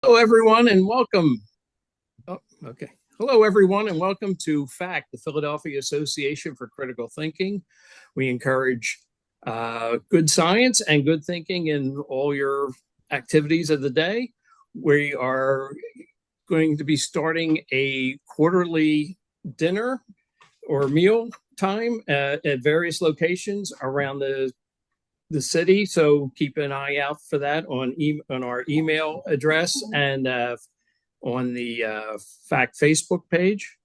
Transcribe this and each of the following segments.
Hello, everyone, and welcome. Oh, okay. Hello, everyone, and welcome to FACT, the Philadelphia Association for Critical Thinking. We encourage good science and good thinking in all your activities of the day. We are going to be starting a quarterly dinner or meal time at various locations around the city. So keep an eye out for that on our email address and on the FACT Facebook page.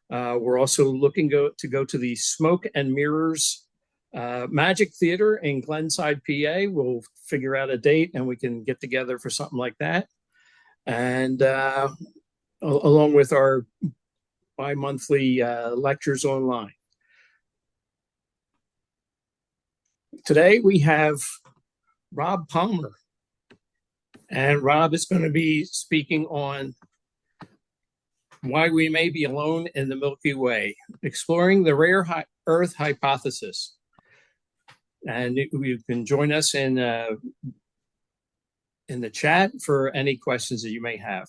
We're also looking to go to the Smoke and Mirrors Magic Theater in Glenside, PA. We'll figure out a date and we can get together for something like that. And along with our bi-monthly lectures online. Today we have Rob Palmer, and Rob is going to be speaking on why we may be alone in the Milky Way, exploring the rare Earth hypothesis. And you can join us in the chat for any questions that you may have.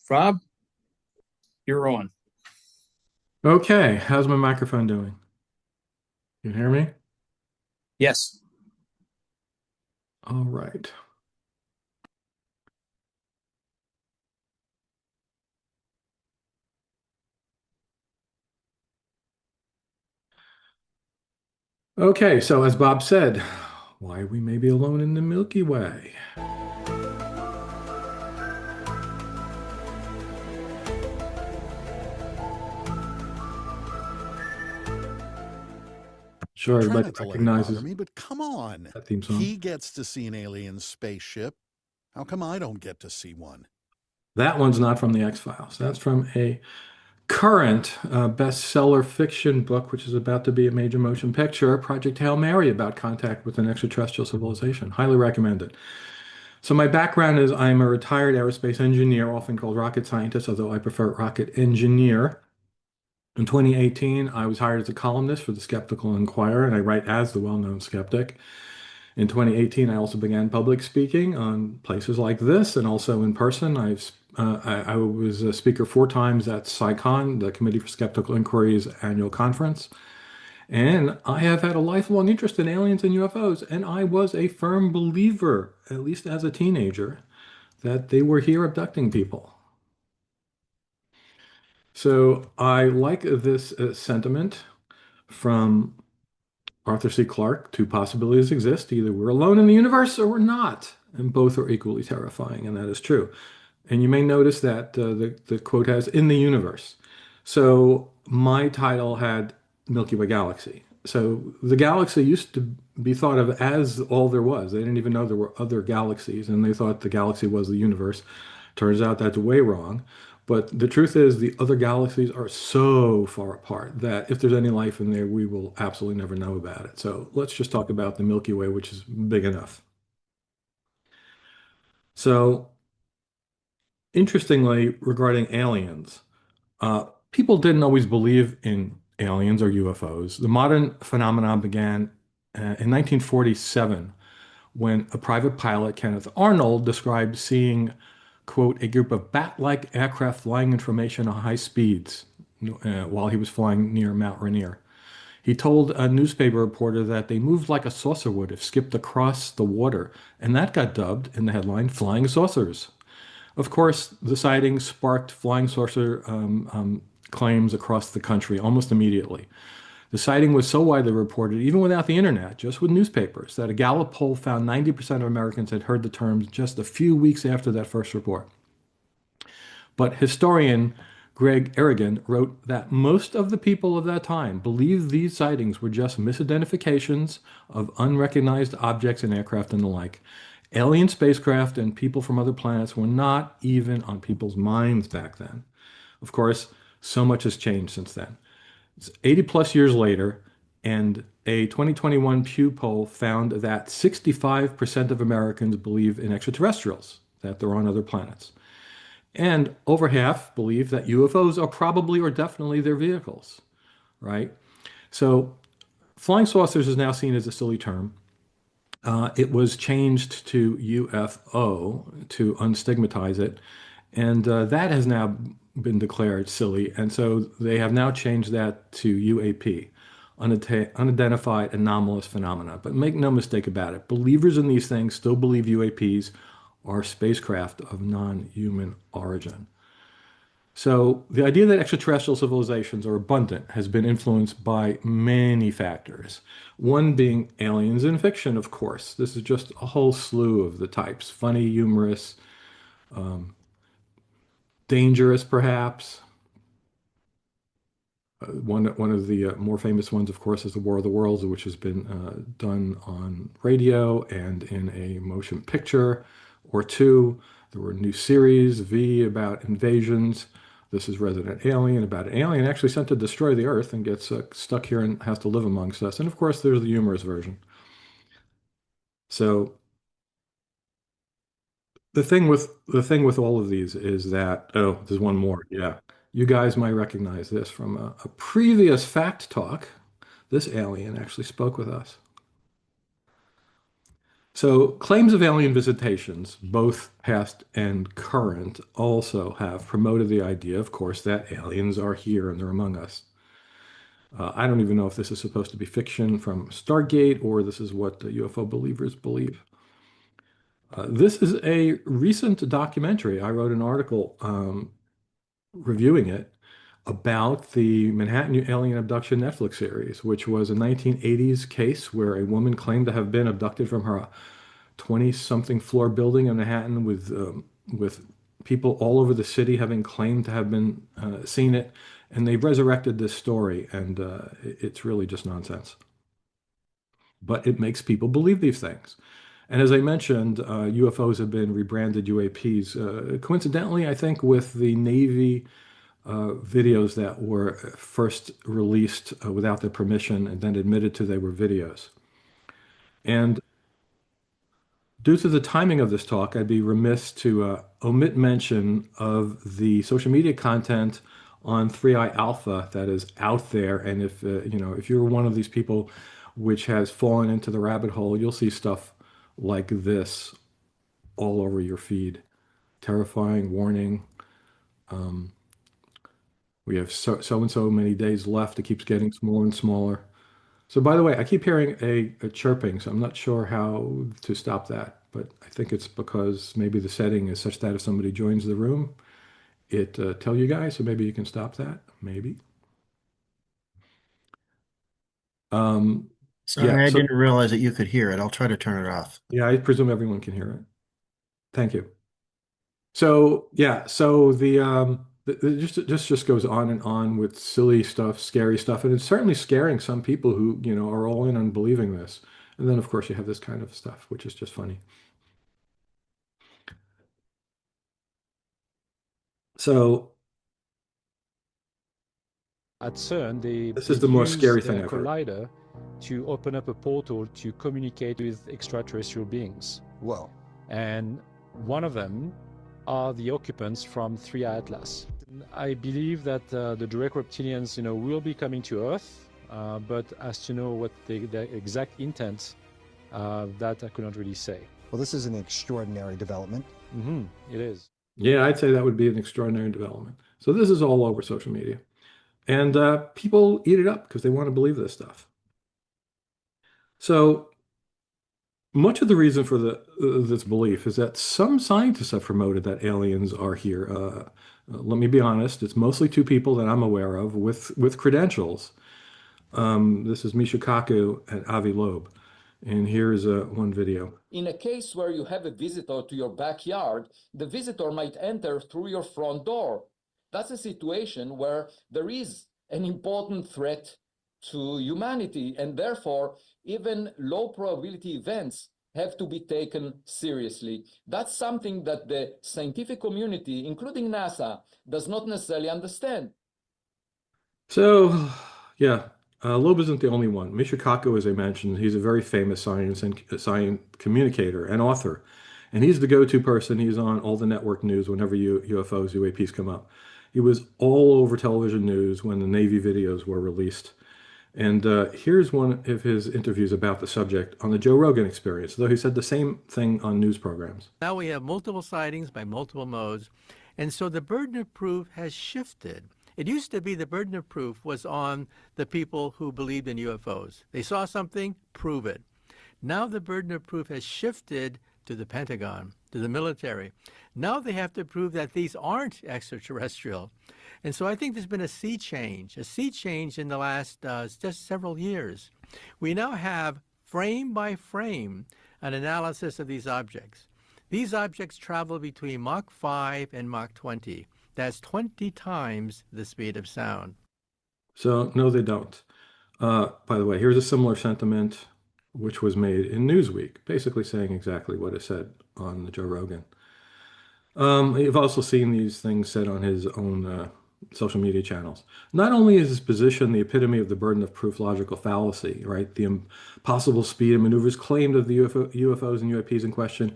Rob, you're on. Okay, how's my microphone doing? You can hear me? Yes. All right. Okay, so as Bob said, why we may be alone in the Milky Way. Sure, everybody recognizes me, but come on. that theme song. He gets to see an alien spaceship. How come I don't get to see one? That one's not from the X-Files. That's from a current bestseller fiction book, which is about to be a major motion picture, Project Hail Mary, about contact with an extraterrestrial civilization. Highly recommended. So my background is I'm a retired aerospace engineer, often called rocket scientist, although I prefer rocket engineer. In 2018, I was hired as a columnist for the Skeptical Inquirer, and I write as the well-known skeptic. In 2018, I also began public speaking on places like this and also in person. I was a speaker 4 times at SciCon, the Committee for Skeptical Inquiry's annual conference. And I have had a lifelong interest in aliens and UFOs, and I was a firm believer, at least as a teenager, that they were here abducting people. So I like this sentiment from Arthur C. Clarke. 2 possibilities exist. Either we're alone in the universe or we're not. And both are equally terrifying, and that is true. And you may notice that the quote has "in the universe." So my title had Milky Way galaxy. So the galaxy used to be thought of as all there was. They didn't even know there were other galaxies, and they thought the galaxy was the universe. Turns out that's way wrong. But the truth is, the other galaxies are so far apart that if there's any life in there, we will absolutely never know about it. So let's just talk about the Milky Way, which is big enough. So interestingly, regarding aliens, people didn't always believe in aliens or UFOs. The modern phenomenon began in 1947 when a private pilot, Kenneth Arnold, described seeing, quote, a group of bat-like aircraft flying in formation at high speeds while he was flying near Mount Rainier. He told a newspaper reporter that they moved like a saucer would if skipped across the water, and that got dubbed in the headline Flying Saucers. Of course, the sighting sparked flying saucer claims across the country almost immediately. The sighting was so widely reported, even without the internet, just with newspapers, that a Gallup poll found 90% of Americans had heard the terms just a few weeks after that first report. But historian Greg Errigan wrote that most of the people of that time believed these sightings were just misidentifications of unrecognized objects and aircraft and the like. Alien spacecraft and people from other planets were not even on people's minds back then. Of course, so much has changed since then. It's 80 plus years later, and a 2021 Pew poll found that 65% of Americans believe in extraterrestrials, that they're on other planets. And over half believe that UFOs are probably or definitely their vehicles, right? So flying saucers is now seen as a silly term. It was changed to UFO to unstigmatize it, and that has now been declared silly. And so they have now changed that to UAP, unidentified anomalous phenomena. But make no mistake about it, believers in these things still believe UAPs are spacecraft of non-human origin. So the idea that extraterrestrial civilizations are abundant has been influenced by many factors. One being aliens in fiction, of course. This is just a whole slew of the types. Funny, humorous, dangerous, perhaps. One of the more famous ones, of course, is the War of the Worlds, which has been done on radio and in a motion picture or two. There were new series, V, about invasions. This is Resident Alien, about an alien actually sent to destroy the Earth and gets stuck here and has to live amongst us. And of course, there's the humorous version. So the thing with all of these is that, oh, there's one more. Yeah. You guys might recognize this from a previous fact talk. This alien actually spoke with us. So claims of alien visitations, both past and current, also have promoted the idea, of course, that aliens are here and they're among us. I don't even know if this is supposed to be fiction from Stargate or this is what the UFO believers believe. This is a recent documentary. I wrote an article reviewing it about the Manhattan Alien Abduction Netflix series, which was a 1980s case where a woman claimed to have been abducted from her 20-something floor building in Manhattan with people all over the city having claimed to have been seen it, and they've resurrected this story, and it's really just nonsense. But it makes people believe these things. And as I mentioned, UFOs have been rebranded UAPs. Coincidentally, I think with the Navy videos that were first released without their permission and then admitted to they were videos. And due to the timing of this talk, I'd be remiss to omit mention of the social media content on 3i Alpha that is out there. And if if you're one of these people which has fallen into the rabbit hole, you'll see stuff like this all over your feed. Terrifying warning. We have so and so many days left. It keeps getting smaller and smaller. So, by the way, I keep hearing a chirping, so I'm not sure how to stop that. But I think it's because maybe the setting is such that if somebody joins the room, it tell you guys. So maybe you can stop that. Maybe. Um, yeah. Sorry, I So didn't realize that you could hear it. I'll try to turn it off. yeah, I presume everyone can hear it. Thank you. So yeah, so just goes on and on with silly stuff, scary stuff, and it's certainly scaring some people who, are all in on believing this. And then of course you have this kind of stuff, which is just funny. So At CERN, they, this they is the more use scary the thing I've heard. collider to open up a portal to communicate with extraterrestrial beings. Whoa. And one of them are the occupants from 3i Atlas. I believe that the direct reptilians, will be coming to Earth, but as to know what the exact intent, that I couldn't really say. Well, this is an extraordinary development. It is. Yeah, I'd say that would be an extraordinary development. So this is all over social media. And people eat it up because they want to believe this stuff. So much of the reason for this belief is that some scientists have promoted that aliens are here. Let me be honest, it's mostly two people that I'm aware of with credentials. This is Misha Kaku and Avi Loeb. And here's one video. In a case where you have a visitor to your backyard, the visitor might enter through your front door. That's a situation where there is an important threat to humanity, and therefore even low probability events have to be taken seriously. That's something that the scientific community, including NASA, does not necessarily understand. So, yeah, Loeb isn't the only one. Misha Kaku, as I mentioned, he's a very famous science communicator and author. And he's the go-to person. He's on all the network news whenever UFOs, UAPs come up. He was all over television news when the Navy videos were released. And here's one of his interviews about the subject on the Joe Rogan Experience, though he said the same thing on news programs. Now we have multiple sightings by multiple modes, and so the burden of proof has shifted. It used to be the burden of proof was on the people who believed in UFOs. They saw something, prove it. Now the burden of proof has shifted to the Pentagon, to the military. Now they have to prove that these aren't extraterrestrial. And so I think there's been a sea change in the last just several years. We now have frame by frame an analysis of these objects. These objects travel between Mach 5 and Mach 20. That's 20 times the speed of sound. So, no, they don't. By the way, here's a similar sentiment which was made in Newsweek, basically saying exactly what is said on the Joe Rogan. You've also seen these things said on his own social media channels. Not only is his position the epitome of the burden of proof logical fallacy, right? The impossible speed and maneuvers claimed of the UFOs and UAPs in question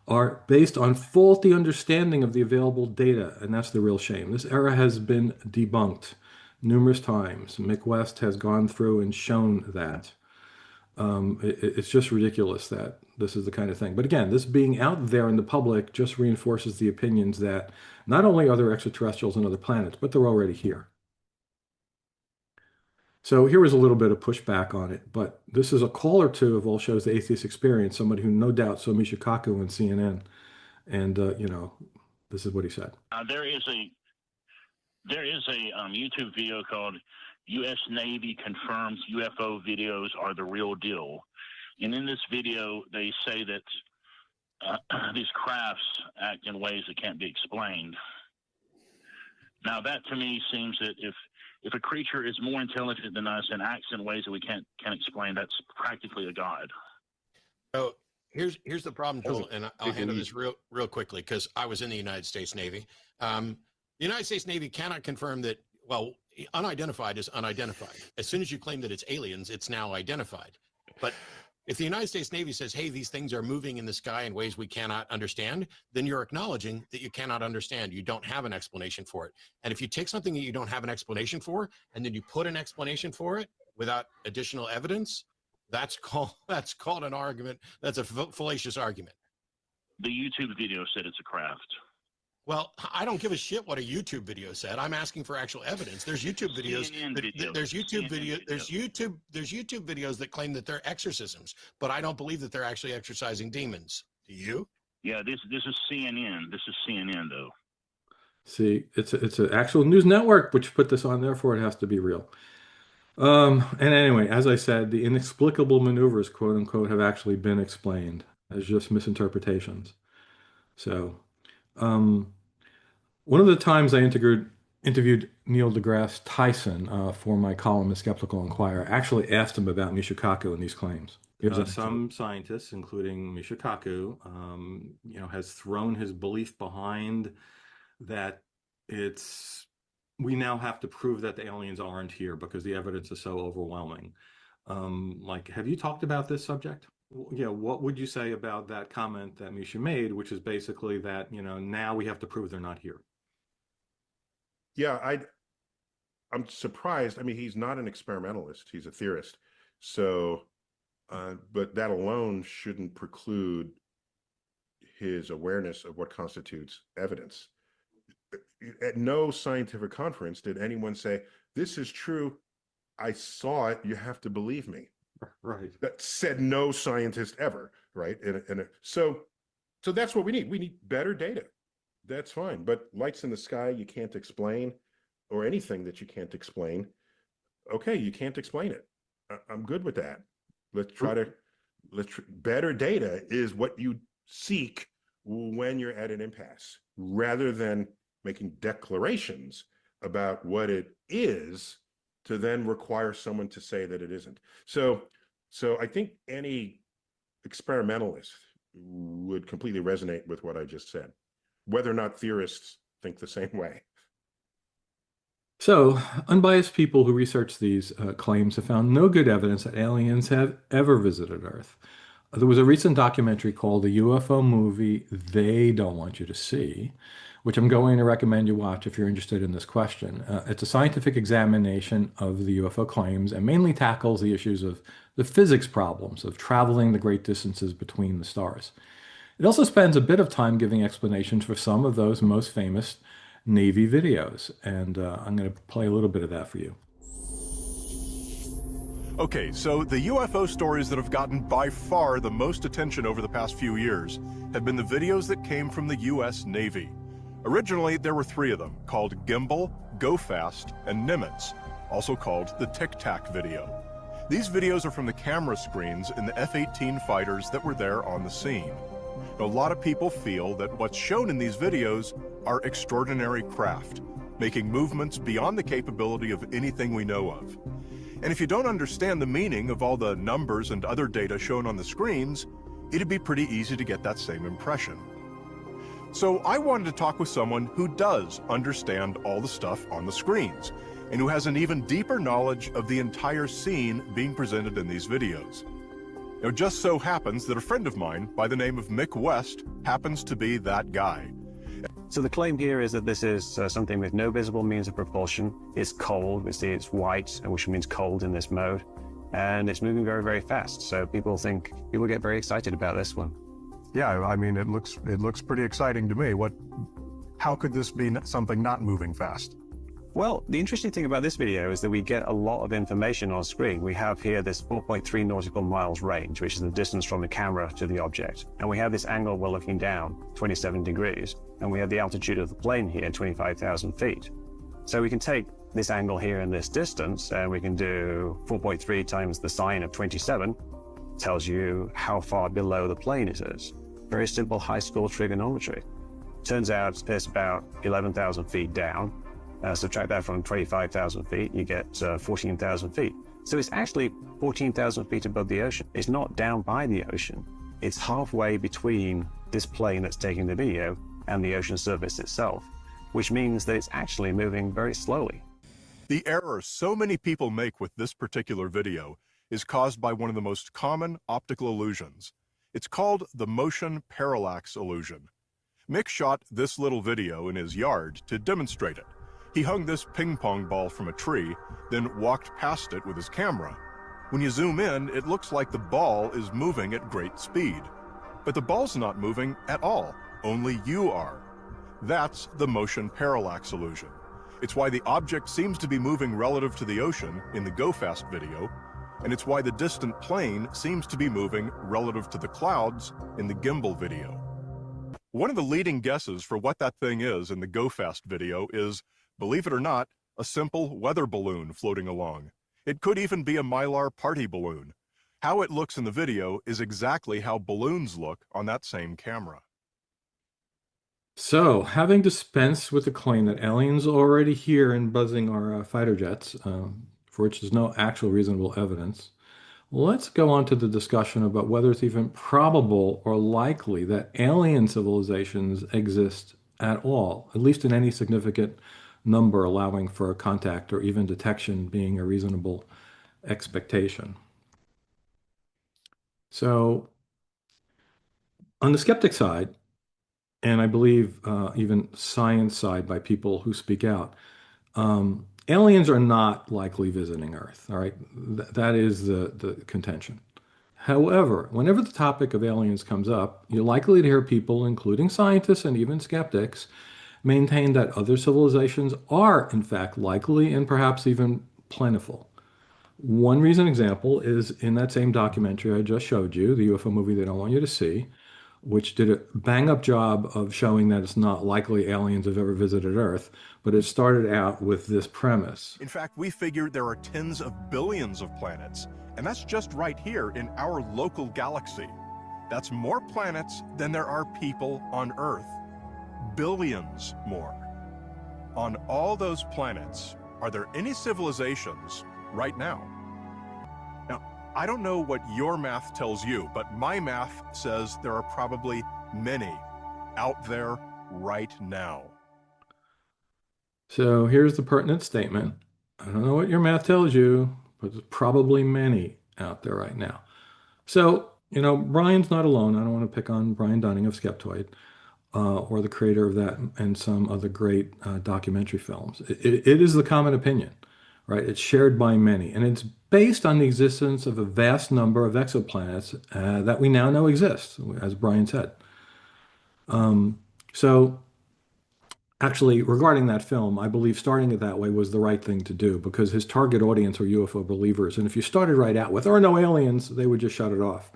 are based on faulty understanding of the available data, and that's the real shame. This era has been debunked numerous times. Mick West has gone through and shown that. It's just ridiculous that this is the kind of thing. But again, this being out there in the public just reinforces the opinions that not only are there extraterrestrials on other planets, but they're already here. So here was a little bit of pushback on it, but this is a call or two of all shows the atheist experience, somebody who no doubt saw Misha Kaku on CNN. And, this is what he said. There is a YouTube video called U.S. Navy confirms UFO videos are the real deal. And in this video, they say that these crafts act in ways that can't be explained. Now, that to me seems that if a creature is more intelligent than us and acts in ways that we can't explain, that's practically a god. So here's the problem, Joel, and I'll handle this real quickly because I was in the United States Navy. The United States Navy cannot confirm that, well, unidentified is unidentified. As soon as you claim that it's aliens, it's now identified. But if the United States Navy says, hey, these things are moving in the sky in ways we cannot understand, then you're acknowledging that you cannot understand. You don't have an explanation for it. And if you take something that you don't have an explanation for, and then you put an explanation for it without additional evidence, that's called an argument. That's a fallacious argument. The YouTube video said it's a craft. Well, I don't give a shit what a YouTube video said. I'm asking for actual evidence. There's YouTube videos. There's YouTube videos that claim that they're exorcisms, but I don't believe that they're actually exorcising demons. Do you? Yeah, this is CNN. This is CNN though. See, it's an actual news network which put this on, therefore it has to be real. And anyway, as I said, the inexplicable maneuvers, quote unquote, have actually been explained as just misinterpretations. So, one of the times I interviewed Neil deGrasse Tyson for my column in Skeptical Inquirer, I actually asked him about Misha Kaku and these claims. Some scientists, including Misha Kaku, has thrown his belief behind that we now have to prove that the aliens aren't here because the evidence is so overwhelming. Have you talked about this subject? Yeah, what would you say about that comment that Misha made, which is basically that, now we have to prove they're not here? Yeah, I'm surprised. I mean, he's not an experimentalist, he's a theorist. So, but that alone shouldn't preclude his awareness of what constitutes evidence. At no scientific conference did anyone say, this is true, I saw it, you have to believe me. Right. That said no scientist ever, right? So that's what we need. We need better data. That's fine. But lights in the sky you can't explain, or anything that you can't explain. Okay, you can't explain it. I'm good with that. Better data is what you seek when you're at an impasse, rather than making declarations about what it is to then require someone to say that it isn't. So I think any experimentalist would completely resonate with what I just said, whether or not theorists think the same way. So, unbiased people who research these claims have found no good evidence that aliens have ever visited Earth. There was a recent documentary called The UFO Movie They Don't Want You to See, which I'm going to recommend you watch if you're interested in this question. It's a scientific examination of the UFO claims and mainly tackles the issues of the physics problems of traveling the great distances between the stars. It also spends a bit of time giving explanations for some of those most famous Navy videos, and I'm going to play a little bit of that for you. Okay, so the UFO stories that have gotten by far the most attention over the past few years have been the videos that came from the US Navy. Originally, there were 3 of them, called Gimbal, Go Fast, and Nimitz, also called the Tic Tac video. These videos are from the camera screens in the F-18 fighters that were there on the scene. Now, a lot of people feel that what's shown in these videos are extraordinary craft, making movements beyond the capability of anything we know of. And if you don't understand the meaning of all the numbers and other data shown on the screens, it'd be pretty easy to get that same impression. So I wanted to talk with someone who does understand all the stuff on the screens, and who has an even deeper knowledge of the entire scene being presented in these videos. Now, it just so happens that a friend of mine by the name of Mick West happens to be that guy. So the claim here is that this is something with no visible means of propulsion. It's cold, we see it's white, which means cold in this mode, and it's moving very, very fast. So people get very excited about this one. Yeah, I mean, it looks pretty exciting to me. How could this be something not moving fast? Well, the interesting thing about this video is that we get a lot of information on screen. We have here this 4.3 nautical miles range, which is the distance from the camera to the object. And we have this angle we're looking down, 27 degrees. And we have the altitude of the plane here, 25,000 feet. So we can take this angle here and this distance, and we can do 4.3 times the sine of 27, tells you how far below the plane it is. Very simple high school trigonometry. Turns out it's about 11,000 feet down. Subtract that from 25,000 feet, you get 14,000 feet. So it's actually 14,000 feet above the ocean. It's not down by the ocean. It's halfway between this plane that's taking the video and the ocean surface itself, which means that it's actually moving very slowly. The error so many people make with this particular video is caused by one of the most common optical illusions. It's called the motion parallax illusion. Mick shot this little video in his yard to demonstrate it. He hung this ping pong ball from a tree, then walked past it with his camera. When you zoom in, it looks like the ball is moving at great speed. But the ball's not moving at all, only you are. That's the motion parallax illusion. It's why the object seems to be moving relative to the ocean in the Go Fast video, and it's why the distant plane seems to be moving relative to the clouds in the Gimbal video. One of the leading guesses for what that thing is in the Go Fast video is, believe it or not, a simple weather balloon floating along. It could even be a Mylar party balloon. How it looks in the video is exactly how balloons look on that same camera. So, having dispensed with the claim that aliens are already here and buzzing our fighter jets, for which there's no actual reasonable evidence, let's go on to the discussion about whether it's even probable or likely that alien civilizations exist at all, at least in any significant number, allowing for contact or even detection being a reasonable expectation. So, on the skeptic side, and I believe even science side by people who speak out, aliens are not likely visiting Earth. All right, that is the contention. However, whenever the topic of aliens comes up, you're likely to hear people, including scientists and even skeptics, maintain that other civilizations are, in fact, likely and perhaps even plentiful. One recent example is in that same documentary I just showed you, the UFO movie They Don't Want You to See, which did a bang-up job of showing that it's not likely aliens have ever visited Earth, but it started out with this premise. In fact, we figure there are tens of billions of planets, and that's just right here in our local galaxy. That's more planets than there are people on Earth. Billions more. On all those planets, are there any civilizations right now? Now, I don't know what your math tells you, but my math says there are probably many out there right now. So here's the pertinent statement. I don't know what your math tells you, but there's probably many out there right now. So you know, Brian's not alone. I don't want to pick on Brian Dunning of Skeptoid, or the creator of that and some other great documentary films. It is the common opinion, right? It's shared by many, and it's based on the existence of a vast number of exoplanets that we now know exist, as Brian said. So actually, regarding that film, I believe starting it that way was the right thing to do because his target audience are UFO believers. And if you started right out with, there are no aliens, they would just shut it off.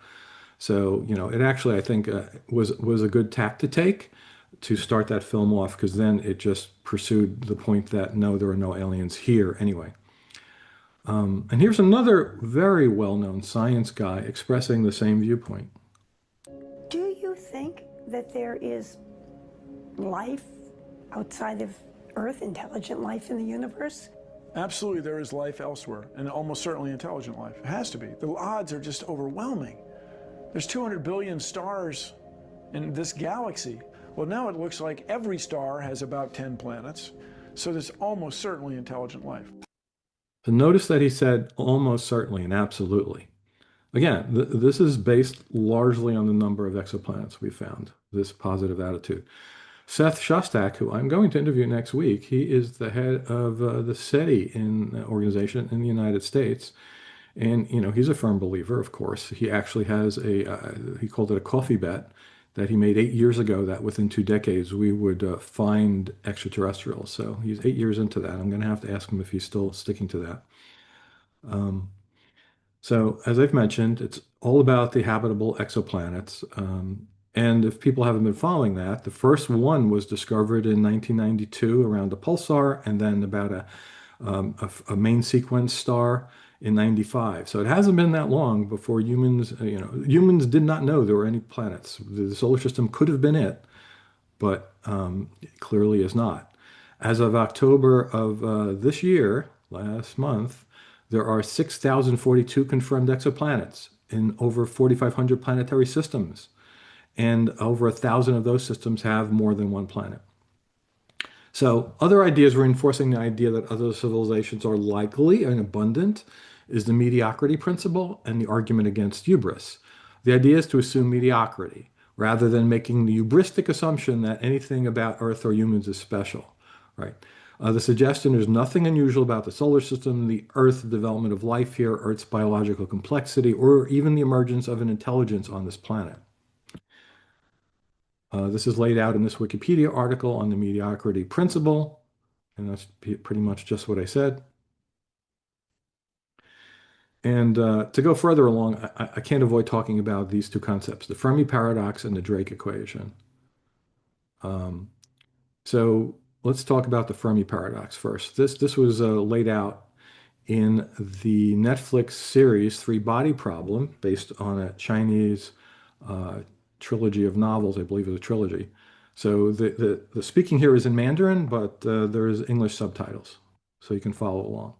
So, you know, it actually, I think, was a good tack to take to start that film off because then it just pursued the point that no, there are no aliens here anyway. And here's another very well-known science guy expressing the same viewpoint. Do you think that there is life outside of Earth, intelligent life in the universe? Absolutely, there is life elsewhere, and almost certainly intelligent life. It has to be. The odds are just overwhelming. There's 200 billion stars in this galaxy. Well, now it looks like every star has about 10 planets, so there's almost certainly intelligent life. But notice that he said almost certainly and absolutely. Again, this is based largely on the number of exoplanets we found, this positive attitude. Seth Shostak, who I'm going to interview next week, he is the head of the SETI organization in the United States. And, you know, he's a firm believer, of course. He actually has he called it a coffee bet that he made 8 years ago that within 2 decades we would find extraterrestrials. So he's 8 years into that. I'm going to have to ask him if he's still sticking to that. So as I've mentioned, it's all about the habitable exoplanets. And if people haven't been following that, the first one was discovered in 1992 around a pulsar, and then about a main sequence star in 95. So it hasn't been that long before humans, you know, humans did not know there were any planets. The solar system could have been it, but it clearly is not. As of October of this year, last month, there are 6,042 confirmed exoplanets in over 4,500 planetary systems. And over 1,000 of those systems have more than one planet. So other ideas reinforcing the idea that other civilizations are likely and abundant is the mediocrity principle and the argument against hubris. The idea is to assume mediocrity rather than making the hubristic assumption that anything about Earth or humans is special, right? The suggestion there's nothing unusual about the solar system, the Earth, the development of life here, Earth's biological complexity, or even the emergence of an intelligence on this planet. This is laid out in this Wikipedia article on the mediocrity principle, and that's pretty much just what I said. And to go further along, I can't avoid talking about these two concepts, the Fermi paradox and the Drake equation. So let's talk about the Fermi paradox first. This was laid out in the Netflix series Three Body Problem, based on a Chinese trilogy of novels, I believe it was a trilogy. So the speaking here is in Mandarin, but there is English subtitles, so you can follow along.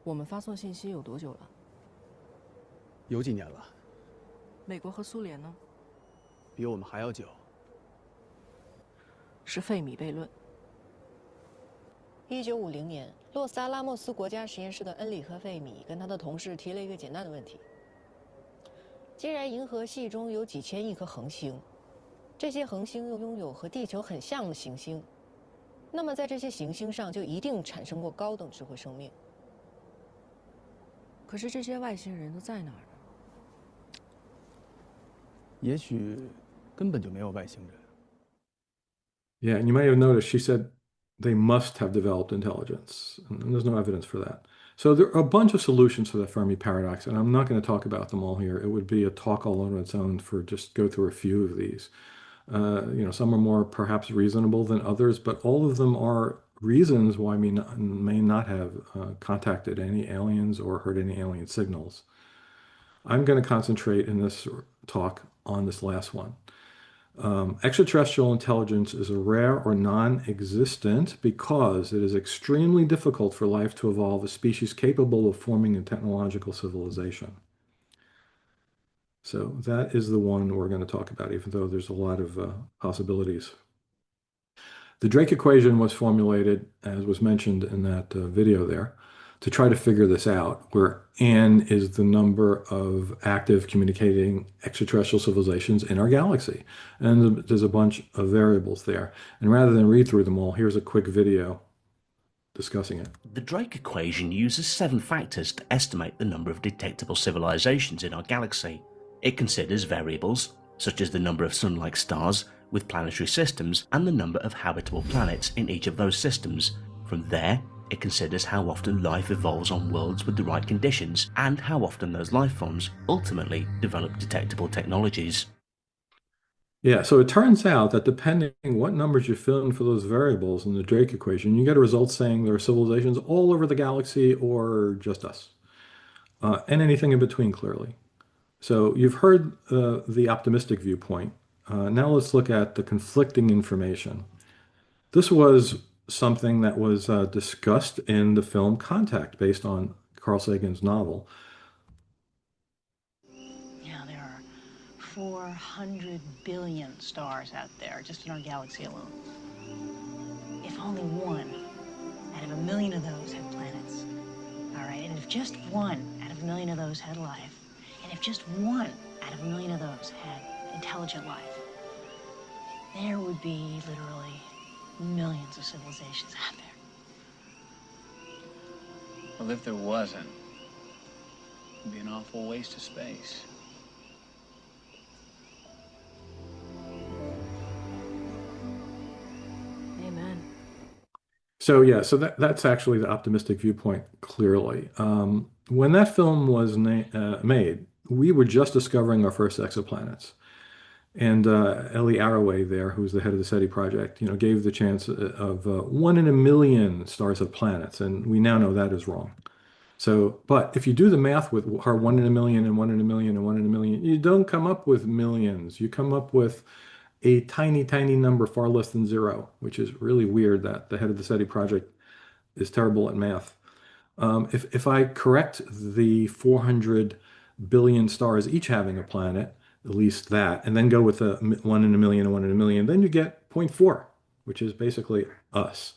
我们发送信息有多久了？有几年了？美国和苏联呢？比我们还要久。是费米悖论。1950年，洛斯阿拉莫斯国家实验室的恩里和费米跟他的同事提了一个简单的问题：既然银河系中有几千亿颗恒星，这些恒星又拥有和地球很像的行星，那么在这些行星上就一定产生过高等智慧生命。可是这些外星人都在哪儿呢？也许根本就没有外星人。Yeah, and you may have noticed she said they must have developed intelligence, and there's no evidence for that. So there are a bunch of solutions to the Fermi paradox, and I'm not going to talk about them all here. It would be a talk all on its own for just go through a few of these. You know, some are more perhaps reasonable than others, but all of them are reasons why we may not have contacted any aliens or heard any alien signals. I'm going to concentrate in this talk on this last one. Extraterrestrial intelligence is a rare or non-existent because it is extremely difficult for life to evolve a species capable of forming a technological civilization. So that is the one we're going to talk about, even though there's a lot of possibilities. The Drake equation was formulated, as was mentioned in that video there, to try to figure this out, where n is the number of active communicating extraterrestrial civilizations in our galaxy. And there's a bunch of variables there. And rather than read through them all, here's a quick video discussing it. The Drake equation uses 7 factors to estimate the number of detectable civilizations in our galaxy. It considers variables, such as the number of sun-like stars with planetary systems and the number of habitable planets in each of those systems. From there, it considers how often life evolves on worlds with the right conditions and how often those life forms ultimately develop detectable technologies. Yeah, so it turns out that depending what numbers you fill in for those variables in the Drake equation, you get a result saying there are civilizations all over the galaxy or just us, and anything in between, clearly. So you've heard the optimistic viewpoint. Now let's look at the conflicting information. This was something that was discussed in the film Contact, based on Carl Sagan's novel. Yeah, there are 400 billion stars out there, just in our galaxy alone. If only one out of a million of those had planets, all right, and if just one out of a million of those had life, and if just one out of a million of those had intelligent life, there would be literally millions of civilizations out there. Well, if there wasn't, it'd be an awful waste of space. Amen. So yeah, so that's actually the optimistic viewpoint, clearly. When that film was made, we were just discovering our first exoplanets. And Ellie Arroway there, who's the head of the SETI project, gave the chance of 1 in a million stars of planets, and we now know that is wrong. So, but if you do the math with her 1 in a million and 1 in a million and 1 in a million, you don't come up with millions. You come up with a tiny, tiny number far less than 0, which is really weird that the head of the SETI project is terrible at math. If I correct the 400 billion stars each having a planet, at least that, and then go with a 1 in a million and 1 in a million, then you get 0.4, which is basically us.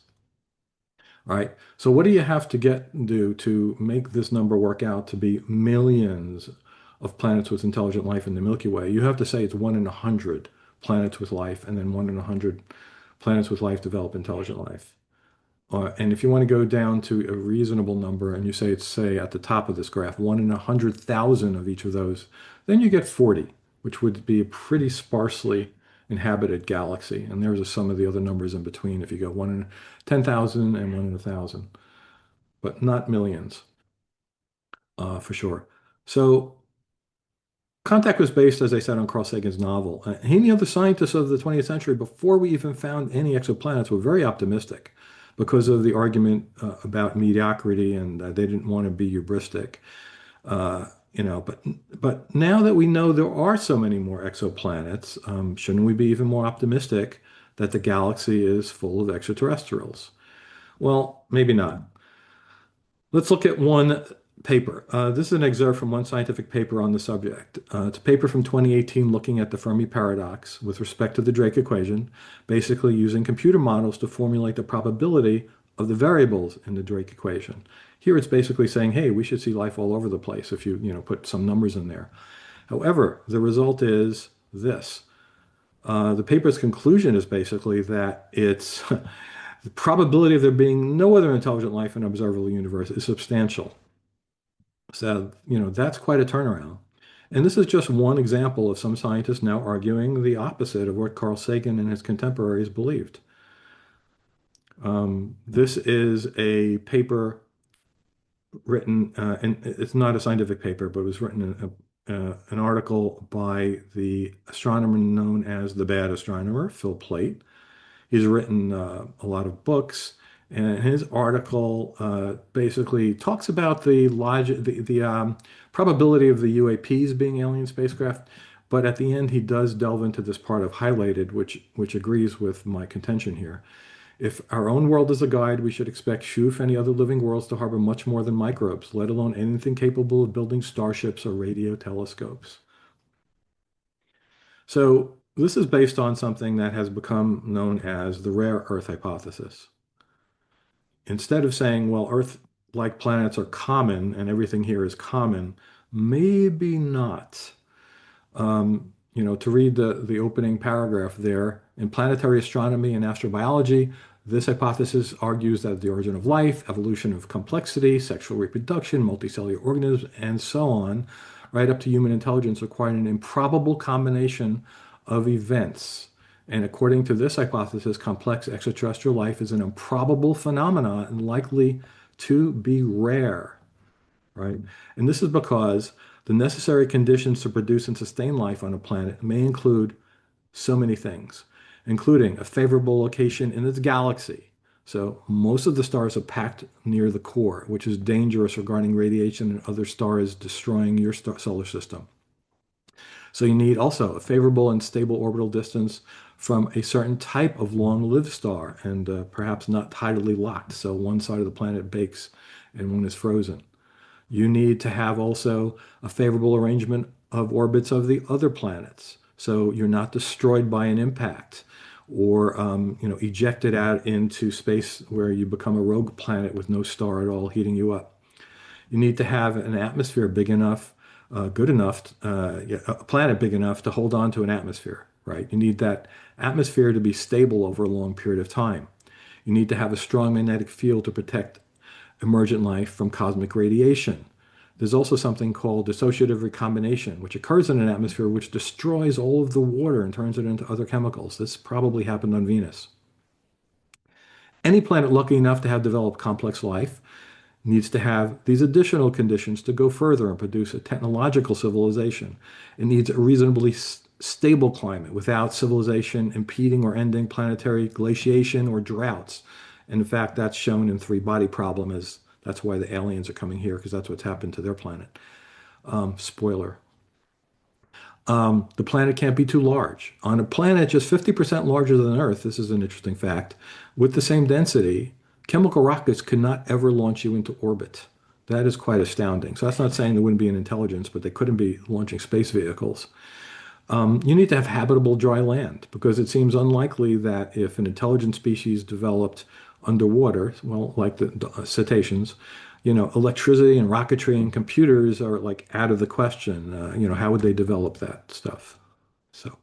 All right. So what do you have to do to make this number work out to be millions of planets with intelligent life in the Milky Way? You have to say it's 1 in 100 planets with life, and then 1 in 100 planets with life develop intelligent life. And if you want to go down to a reasonable number, and you say it's, say, at the top of this graph, 1 in 100,000 of each of those, then you get 40, which would be a pretty sparsely inhabited galaxy. And there's some of the other numbers in between if you go 1 in 10,000 and 1 in 1,000, but not millions, for sure. So Contact was based, as I said, on Carl Sagan's novel. He and the other scientists of the 20th century, before we even found any exoplanets, were very optimistic because of the argument about mediocrity, and they didn't want to be hubristic. But now that we know there are so many more exoplanets, shouldn't we be even more optimistic that the galaxy is full of extraterrestrials? Well, maybe not. Let's look at one paper. This is an excerpt from one scientific paper on the subject. It's a paper from 2018 looking at the Fermi paradox with respect to the Drake equation, basically using computer models to formulate the probability of the variables in the Drake equation. Here it's basically saying, hey, we should see life all over the place if you put some numbers in there. However, the result is this. The paper's conclusion is basically that it's the probability of there being no other intelligent life in an observable universe is substantial. So, that's quite a turnaround. And this is just one example of some scientists now arguing the opposite of what Carl Sagan and his contemporaries believed. This is a paper written, and it's not a scientific paper, but it was written in an article by the astronomer known as the bad astronomer, Phil Plait. He's written a lot of books, and his article basically talks about the probability of the UAPs being alien spacecraft, but at the end he does delve into this part of highlighted, which agrees with my contention here. If our own world is a guide, we should expect Shuf and any other living worlds to harbor much more than microbes, let alone anything capable of building starships or radio telescopes. So this is based on something that has become known as the rare Earth hypothesis. Instead of saying, well, Earth-like planets are common and everything here is common, maybe not. To read the opening paragraph there, in planetary astronomy and astrobiology, this hypothesis argues that the origin of life, evolution of complexity, sexual reproduction, multicellular organisms, and so on, right up to human intelligence, require an improbable combination of events. And according to this hypothesis, complex extraterrestrial life is an improbable phenomenon and likely to be rare, right? And this is because the necessary conditions to produce and sustain life on a planet may include so many things, including a favorable location in its galaxy. So most of the stars are packed near the core, which is dangerous regarding radiation and other stars destroying your solar system. So you need also a favorable and stable orbital distance from a certain type of long-lived star, and perhaps not tidally locked, so one side of the planet bakes and one is frozen. You need to have also a favorable arrangement of orbits of the other planets, so you're not destroyed by an impact or ejected out into space where you become a rogue planet with no star at all heating you up. You need to have an atmosphere big enough, good enough, a planet big enough to hold on to an atmosphere, right? You need that atmosphere to be stable over a long period of time. You need to have a strong magnetic field to protect emergent life from cosmic radiation. There's also something called dissociative recombination, which occurs in an atmosphere which destroys all of the water and turns it into other chemicals. This probably happened on Venus. Any planet lucky enough to have developed complex life needs to have these additional conditions to go further and produce a technological civilization. It needs a reasonably stable climate without civilization impeding or ending planetary glaciation or droughts. And in fact, that's shown in three-body problem as that's why the aliens are coming here, because that's what's happened to their planet. Spoiler. The planet can't be too large. On a planet just 50% larger than Earth, this is an interesting fact, with the same density, chemical rockets could not ever launch you into orbit. That is quite astounding. So that's not saying there wouldn't be an intelligence, but they couldn't be launching space vehicles. You need to have habitable dry land, because it seems unlikely that if an intelligent species developed underwater, well, like the cetaceans, electricity and rocketry and computers are like out of the question. How would they develop that stuff? So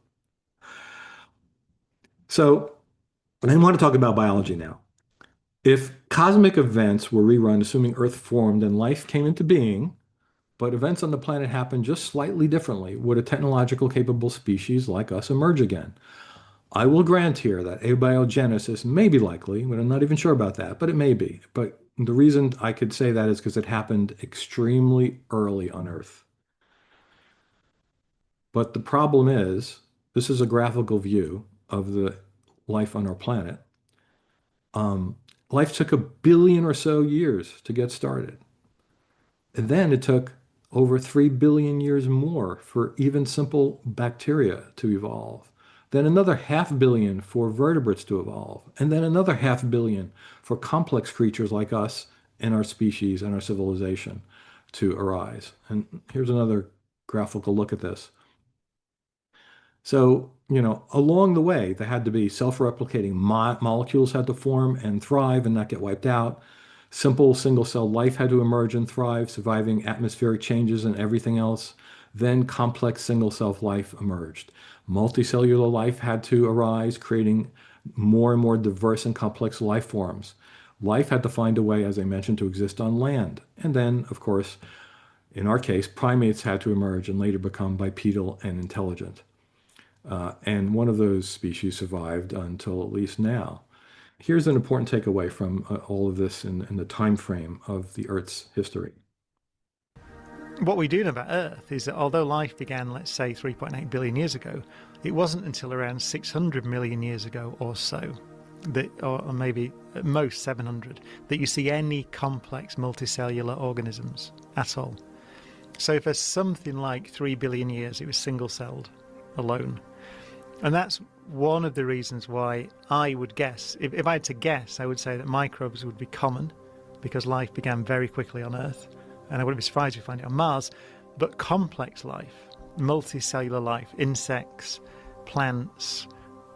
I want to talk about biology now. If cosmic events were rerun, assuming Earth formed and life came into being, but events on the planet happened just slightly differently, would a technological capable species like us emerge again? I will grant here that abiogenesis may be likely, but I'm not even sure about that, but it may be. But the reason I could say that is because it happened extremely early on Earth. But the problem is, this is a graphical view of the life on our planet. Life took 1 billion or so years to get started. And then it took over 3 billion years more for even simple bacteria to evolve. Then another 500 million for vertebrates to evolve, and then another 500 million for complex creatures like us and our species and our civilization to arise. And here's another graphical look at this. So, along the way, there had to be self-replicating molecules had to form and thrive and not get wiped out. Simple single-cell life had to emerge and thrive, surviving atmospheric changes and everything else. Then complex single-cell life emerged. Multicellular life had to arise, creating more and more diverse and complex life forms. Life had to find a way, as I mentioned, to exist on land. And then, of course, in our case, primates had to emerge and later become bipedal and intelligent. And one of those species survived until at least now. Here's an important takeaway from all of this in the time frame of the Earth's history. What we do know about Earth is that although life began, let's say, 3.8 billion years ago, it wasn't until around 600 million years ago or so, that, or maybe at most 700, that you see any complex multicellular organisms at all. So for something like 3 billion years, it was single-celled alone. And that's one of the reasons why I would guess, if I had to guess, I would say that microbes would be common because life began very quickly on Earth. And I wouldn't be surprised if we find it on Mars. But complex life, multicellular life, insects, plants'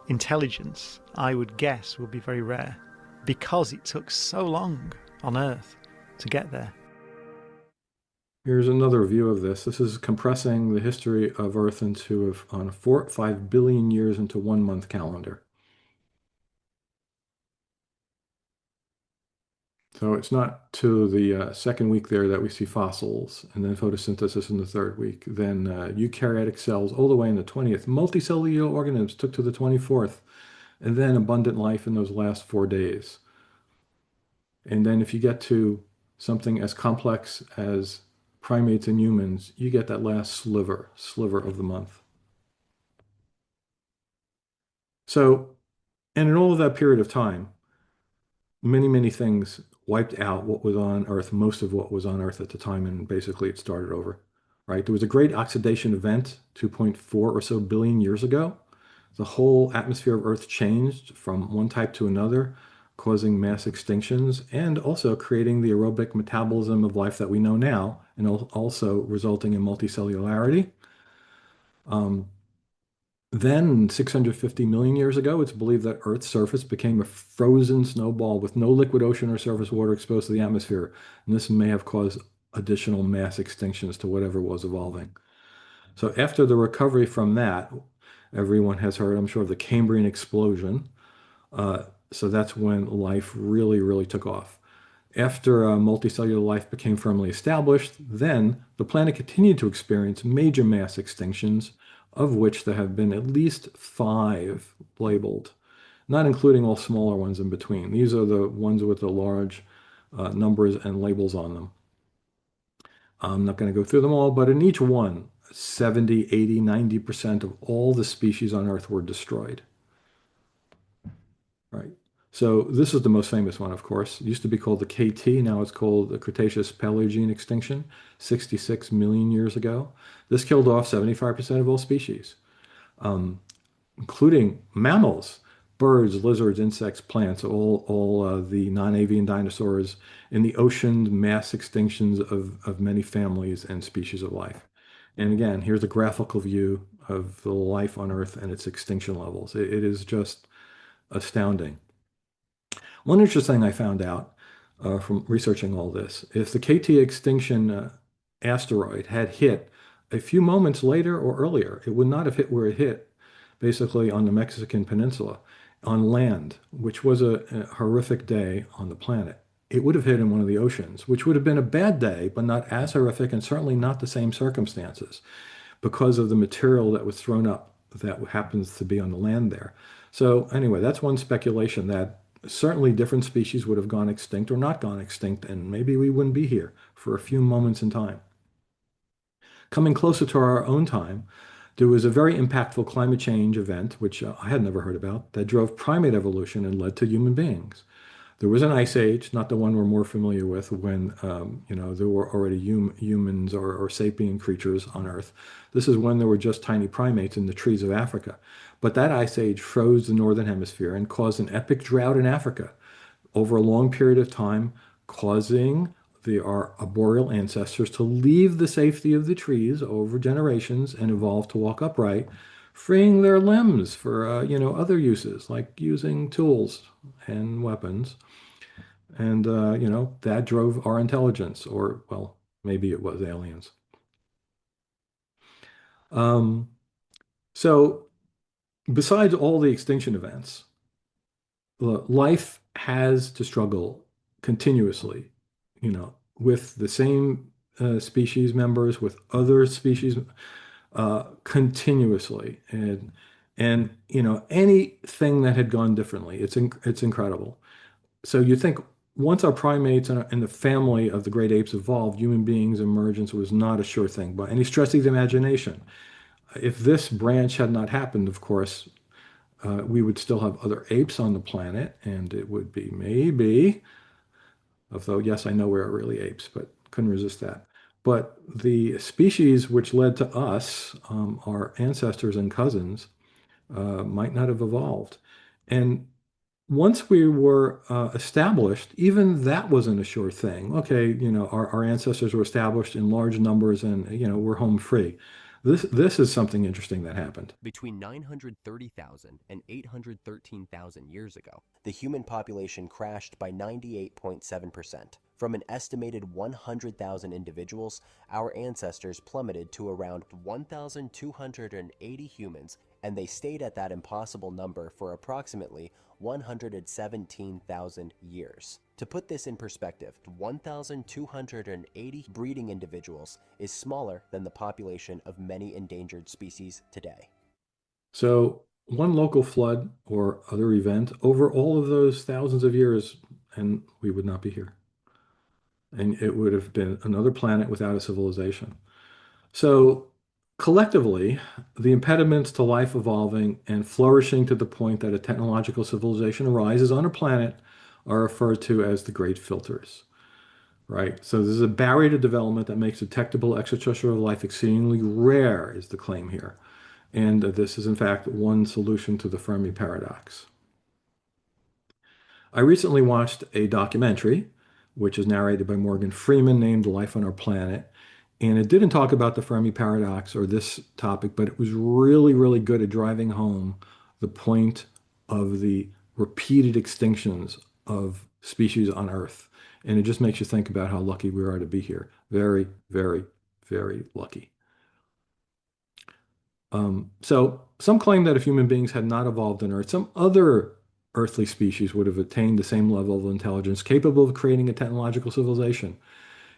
intelligence, I would guess, would be very rare because it took so long on Earth to get there. Here's another view of this. This is compressing the history of Earth into on 5 billion years into 1 month calendar. So it's not to the second week there that we see fossils, and then photosynthesis in the third week. Then eukaryotic cells all the way in the 20th. Multicellular organisms took to the 24th, and then abundant life in those last 4 days. And then if you get to something as complex as primates and humans, you get that last sliver of the month. So, and in all of that period of time, many things wiped out what was on Earth, most of what was on Earth at the time, and basically it started over, right? There was a great oxidation event 2.4 or so billion years ago. The whole atmosphere of Earth changed from one type to another, causing mass extinctions and also creating the aerobic metabolism of life that we know now, and also resulting in multicellularity. Then 650 million years ago, it's believed that Earth's surface became a frozen snowball with no liquid ocean or surface water exposed to the atmosphere. And this may have caused additional mass extinctions to whatever was evolving. So after the recovery from that, everyone has heard, I'm sure, of the Cambrian explosion. So that's when life really took off. After multicellular life became firmly established, then the planet continued to experience major mass extinctions, of which there have been at least 5 labeled, not including all smaller ones in between. These are the ones with the large numbers and labels on them. I'm not going to go through them all, but in each one, 70, 80, 90% of all the species on Earth were destroyed. Right. So this is the most famous one, of course. It used to be called the KT. Now it's called the Cretaceous Paleogene extinction, 66 million years ago. This killed off 75% of all species, including mammals, birds, lizards, insects, plants, all the non-avian dinosaurs in the ocean, mass extinctions of many families and species of life. And again, here's a graphical view of the life on Earth and its extinction levels. It is just astounding. One interesting thing I found out from researching all this, if the KT extinction asteroid had hit a few moments later or earlier, it would not have hit where it hit, basically on the Mexican peninsula, on land, which was a horrific day on the planet. It would have hit in one of the oceans, which would have been a bad day, but not as horrific and certainly not the same circumstances because of the material that was thrown up that happens to be on the land there. So anyway, that's one speculation that certainly different species would have gone extinct or not gone extinct, and maybe we wouldn't be here for a few moments in time. Coming closer to our own time, there was a very impactful climate change event, which I had never heard about, that drove primate evolution and led to human beings. There was an ice age, not the one we're more familiar with, when there were already humans or sapient creatures on Earth. This is when there were just tiny primates in the trees of Africa. But that ice age froze the northern hemisphere and caused an epic drought in Africa over a long period of time, causing our arboreal ancestors to leave the safety of the trees over generations and evolve to walk upright, freeing their limbs for other uses like using tools and weapons. And that drove our intelligence, or well, maybe it was aliens. So besides all the extinction events, life has to struggle continuously, with the same species members, with other species, continuously, and anything that had gone differently, it's incredible. So you think once our primates and the family of the great apes evolved, human beings' emergence was not a sure thing by any stretch of the imagination. If this branch had not happened, of course, we would still have other apes on the planet, and it would be maybe, although yes, I know we're really apes, but couldn't resist that. But the species which led to us, our ancestors and cousins, might not have evolved. And once we were established, even that wasn't a sure thing. Okay, our ancestors were established in large numbers and, we're home free. This is something interesting that happened. Between 930,000 and 813,000 years ago, the human population crashed by 98.7%. From an estimated 100,000 individuals, our ancestors plummeted to around 1,280 humans, and they stayed at that impossible number for approximately 117,000 years. To put this in perspective, 1,280 breeding individuals is smaller than the population of many endangered species today. So one local flood or other event over all of those thousands of years, and we would not be here. And it would have been another planet without a civilization. So collectively, the impediments to life evolving and flourishing to the point that a technological civilization arises on a planet are referred to as the great filters, right? So this is a barrier to development that makes detectable extraterrestrial life exceedingly rare, is the claim here. And this is, in fact, one solution to the Fermi paradox. I recently watched a documentary, which is narrated by Morgan Freeman, named Life on Our Planet. And it didn't talk about the Fermi paradox or this topic, but it was really, really good at driving home the point of the repeated extinctions of species on Earth. And it just makes you think about how lucky we are to be here. Very, very, very lucky. So some claim that if human beings had not evolved on Earth, some other earthly species would have attained the same level of intelligence capable of creating a technological civilization.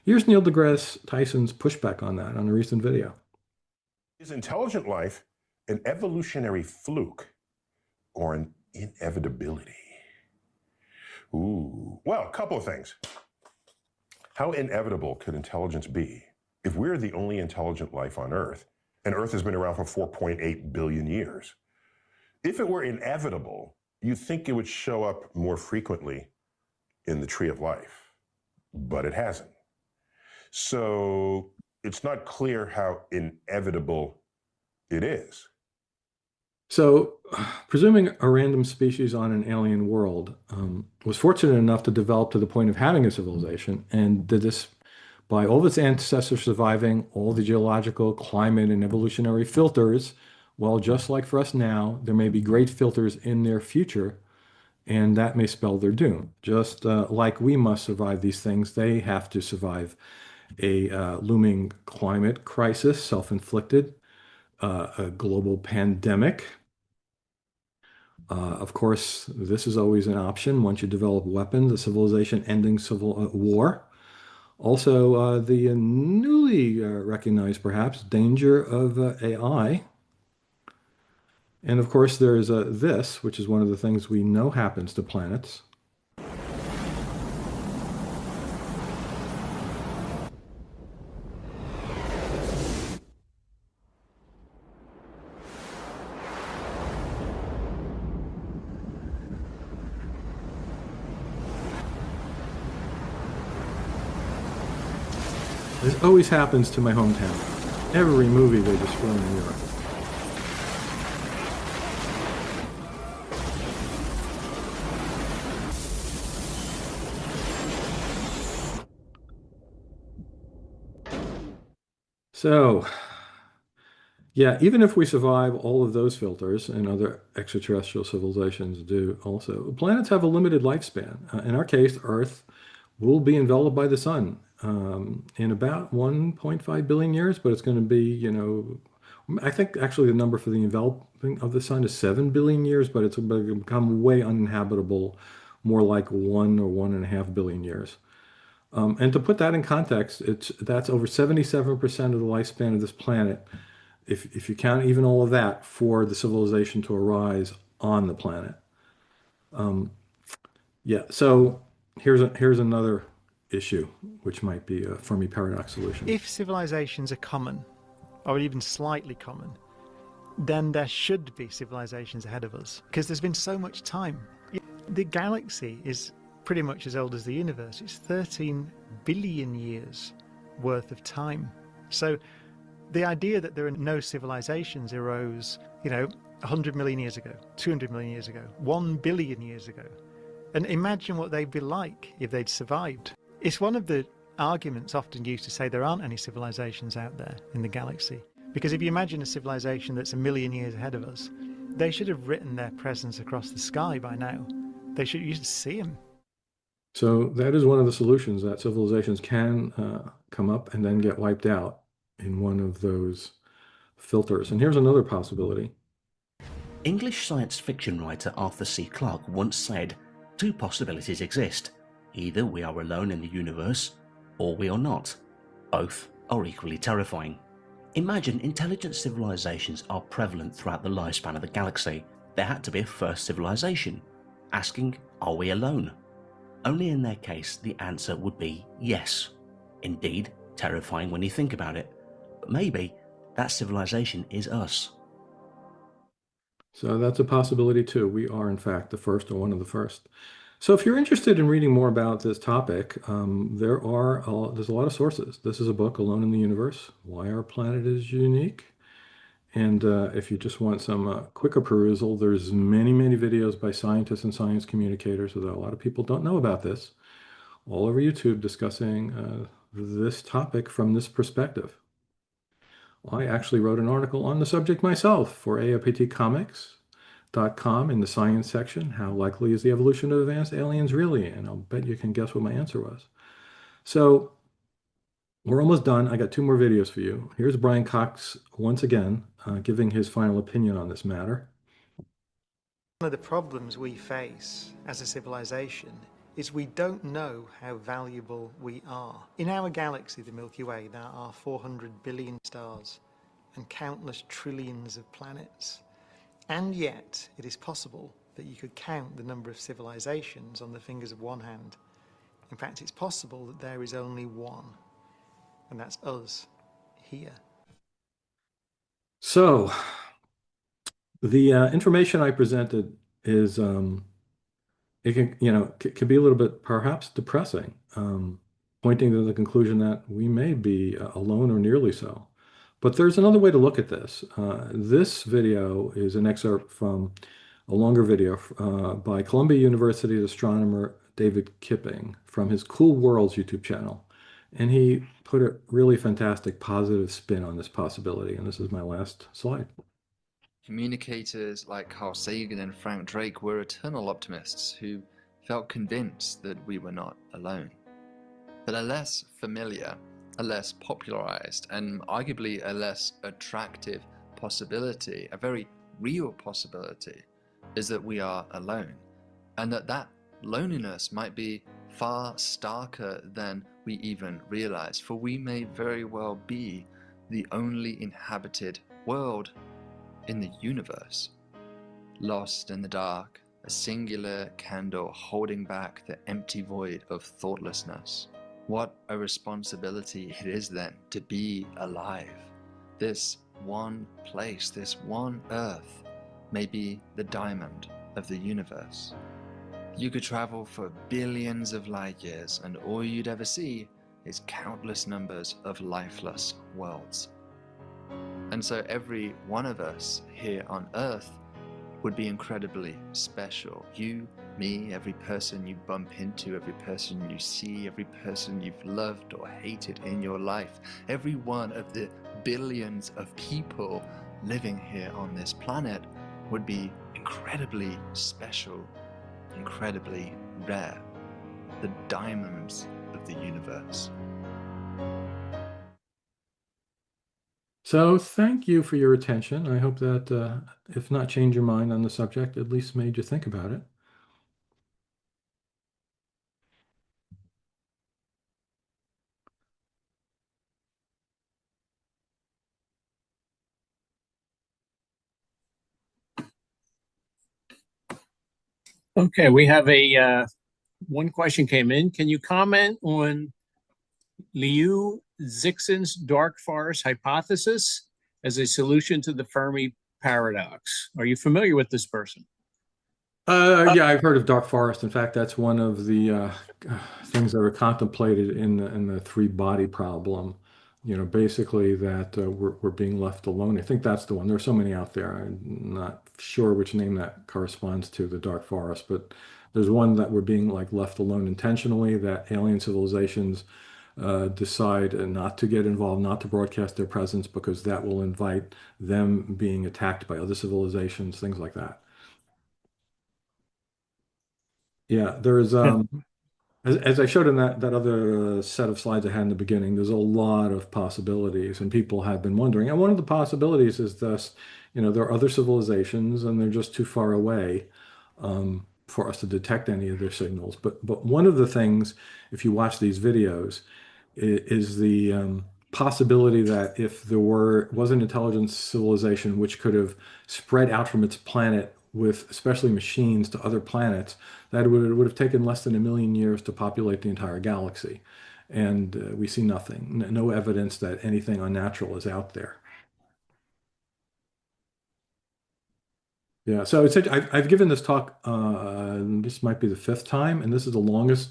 Here's Neil deGrasse Tyson's pushback on that on a recent video. Is intelligent life an evolutionary fluke or an inevitability? Ooh, well, a couple of things. How inevitable could intelligence be if we're the only intelligent life on Earth, and Earth has been around for 4.8 billion years? If it were inevitable, you'd think it would show up more frequently in the tree of life, but it hasn't. So it's not clear how inevitable it is. So, presuming a random species on an alien world was fortunate enough to develop to the point of having a civilization, and did this by all of its ancestors surviving all the geological, climate, and evolutionary filters, well, just like for us now, there may be great filters in their future, and that may spell their doom. Just like we must survive these things, they have to survive a looming climate crisis, self-inflicted, a global pandemic. Of course, this is always an option once you develop weapons, a civilization-ending civil war. Also, the newly recognized, perhaps, danger of AI. And of course, there's this, which is one of the things we know happens to planets. This always happens to my hometown. Every movie they just throw in Europe. So, yeah, even if we survive all of those filters, and other extraterrestrial civilizations do also, planets have a limited lifespan. In our case, Earth will be enveloped by the sun in about 1.5 billion years, but it's going to be, I think actually the number for the enveloping of the sun is 7 billion years, but it's going to become way uninhabitable, more like 1 or 1.5 billion years. And to put that in context, that's over 77% of the lifespan of this planet, if you count even all of that, for the civilization to arise on the planet. Yeah, so here's another issue, which might be a Fermi paradox solution. If civilizations are common, or even slightly common, then there should be civilizations ahead of us, because there's been so much time. The galaxy is pretty much as old as the universe. It's 13 billion years worth of time. So the idea that there are no civilizations arose, 100 million years ago, 200 million years ago, 1 billion years ago. And imagine what they'd be like if they'd survived. It's one of the arguments often used to say there aren't any civilizations out there in the galaxy. Because if you imagine a civilization that's 1,000,000 years ahead of us, they should have written their presence across the sky by now. They should used to see them. So that is one of the solutions, that civilizations can come up and then get wiped out in one of those filters. And here's another possibility. English science fiction writer Arthur C. Clarke once said, two possibilities exist. Either we are alone in the universe, or we are not. Both are equally terrifying. Imagine intelligent civilizations are prevalent throughout the lifespan of the galaxy. There had to be a first civilization, asking, are we alone? Only in their case, the answer would be yes. Indeed, terrifying when you think about it. But maybe that civilization is us. So that's a possibility too. We are, in fact, the first or one of the first. So if you're interested in reading more about this topic, there's a lot of sources. This is a book, Alone in the Universe, Why Our Planet is Unique. And if you just want some quicker perusal, there's many, many videos by scientists and science communicators, although a lot of people don't know about this, all over YouTube discussing this topic from this perspective. I actually wrote an article on the subject myself for AOPTcomics.com in the science section. How likely is the evolution of advanced aliens really? And I'll bet you can guess what my answer was. So we're almost done. I got 2 more videos for you. Here's Brian Cox once again giving his final opinion on this matter. One of the problems we face as a civilization is we don't know how valuable we are. In our galaxy, the Milky Way, there are 400 billion stars and countless trillions of planets. And yet, it is possible that you could count the number of civilizations on the fingers of one hand. In fact, it's possible that there is only one, and that's us here. So the information I presented is it can be a little bit perhaps depressing, pointing to the conclusion that we may be alone or nearly so. But there's another way to look at this. This video is an excerpt from a longer video by Columbia University's astronomer David Kipping from his Cool Worlds YouTube channel. And he put a really fantastic positive spin on this possibility. And this is my last slide. Communicators like Carl Sagan and Frank Drake were eternal optimists who felt convinced that we were not alone. But a less familiar, a less popularized, and arguably a less attractive possibility, a very real possibility, is that we are alone, and that loneliness might be far starker than we even realize, for we may very well be the only inhabited world in the universe. Lost in the dark, a singular candle holding back the empty void of thoughtlessness. What a responsibility it is then to be alive. This one place, this one Earth, may be the diamond of the universe. You could travel for billions of light years, and all you'd ever see is countless numbers of lifeless worlds. And so every one of us here on Earth would be incredibly special. You, me, every person you bump into, every person you see, every person you've loved or hated in your life, every one of the billions of people living here on this planet would be incredibly special, incredibly rare, the diamonds of the universe. So thank you for your attention. I hope that, if not changed your mind on the subject, at least made you think about it. Okay, we have one question came in. Can you comment on Liu Zixin's dark forest hypothesis as a solution to the Fermi paradox? Are you familiar with this person? Yeah, I've heard of dark forest. In fact, that's one of the things that are contemplated in the three-body problem. You know, basically that we're being left alone. I think that's the one. There are so many out there. I'm not sure which name that corresponds to, the dark forest, but there's one that we're being like left alone intentionally, that alien civilizations decide not to get involved, not to broadcast their presence, because that will invite them being attacked by other civilizations, things like that. Yeah, there's as I showed in that other set of slides I had in the beginning, there's a lot of possibilities, and people have been wondering. And one of the possibilities is this, there are other civilizations, and they're just too far away for us to detect any of their signals. But one of the things, if you watch these videos, is the possibility that if there was an intelligent civilization which could have spread out from its planet with especially machines to other planets, that it would have taken less than 1 million years to populate the entire galaxy. And we see nothing, no evidence that anything unnatural is out there. Yeah, so I've given this talk, this might be the 5th time, and this is the longest,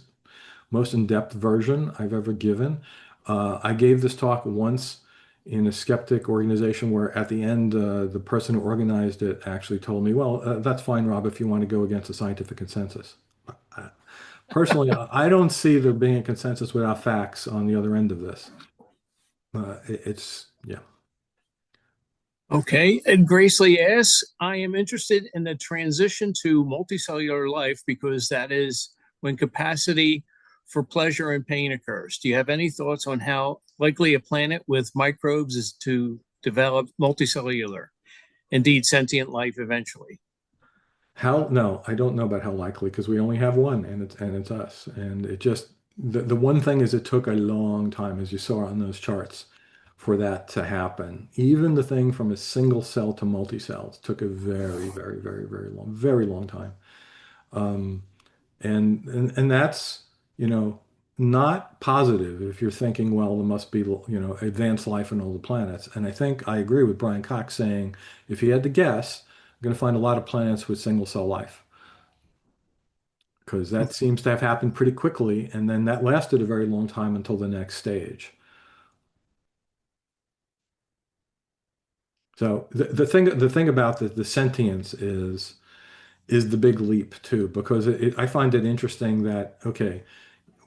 most in-depth version I've ever given. I gave this talk once in a skeptic organization where at the end, the person who organized it actually told me, well, that's fine, Rob, if you want to go against the scientific consensus. Personally, I don't see there being a consensus without facts on the other end of this. Yeah. Okay, and Grace Lee asks, I am interested in the transition to multicellular life because that is when capacity for pleasure and pain occurs. Do you have any thoughts on how likely a planet with microbes is to develop multicellular, indeed sentient life eventually? No, I don't know about how likely, because we only have one, and it's us. And it just the one thing is it took a long time, as you saw on those charts, for that to happen. Even the thing from a single cell to multi-cells took a very, very, very, very long time. And that's, not positive if you're thinking, well, there must be, advanced life on all the planets. And I think I agree with Brian Cox saying, if he had to guess, I'm going to find a lot of planets with single cell life, because that seems to have happened pretty quickly, and then that lasted a very long time until the next stage. So the thing about the sentience is the big leap too, because I find it interesting that, okay,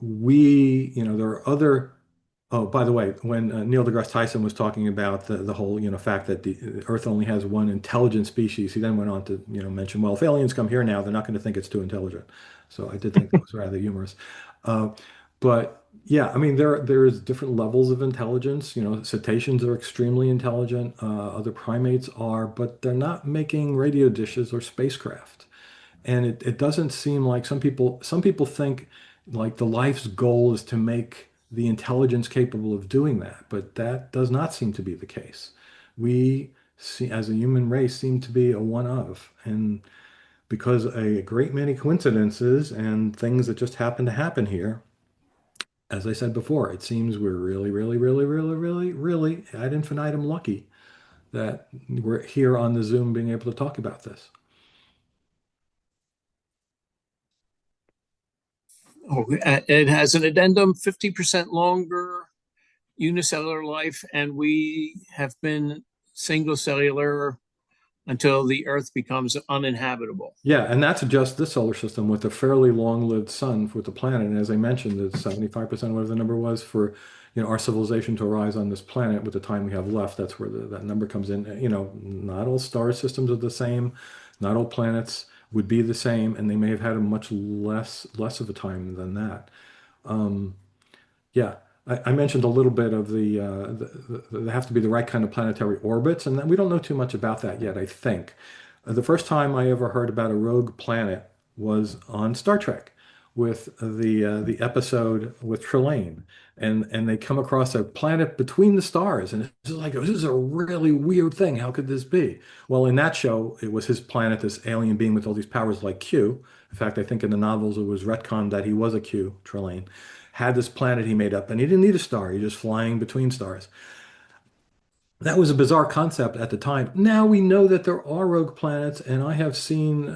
there are other. Oh, by the way, when Neil deGrasse Tyson was talking about the whole, fact that the Earth only has one intelligent species, he then went on to, mention, well, if aliens come here now, they're not going to think it's too intelligent. So I did think that was rather humorous. But yeah, I mean, there's different levels of intelligence. Cetaceans are extremely intelligent. Other primates are, but they're not making radio dishes or spacecraft. And it doesn't seem like some people think like the life's goal is to make the intelligence capable of doing that, but that does not seem to be the case. We see, as a human race, seem to be a one of, and because a great many coincidences and things that just happen to happen here, as I said before, it seems we're really, really, really, really, really, really ad infinitum lucky that we're here on the Zoom being able to talk about this. Oh, it has an addendum, 50% longer unicellular life, and we have been single cellular until the Earth becomes uninhabitable. Yeah, and that's just the solar system with a fairly long-lived sun with the planet. And as I mentioned, it's 75%, whatever the number was, for our civilization to arise on this planet with the time we have left. That's where that number comes in. Not all star systems are the same. Not all planets would be the same, and they may have had a much less of a time than that. Yeah, I mentioned a little bit of they have to be the right kind of planetary orbits, and we don't know too much about that yet, I think. The first time I ever heard about a rogue planet was on Star Trek with the episode with Trelane, and they come across a planet between the stars, and it's like, this is a really weird thing. How could this be? Well, in that show, it was his planet, this alien being with all these powers like Q. In fact, I think in the novels it was retconned that he was a Q, Trelane, had this planet he made up, and he didn't need a star. He was just flying between stars. That was a bizarre concept at the time. Now we know that there are rogue planets, and I have seen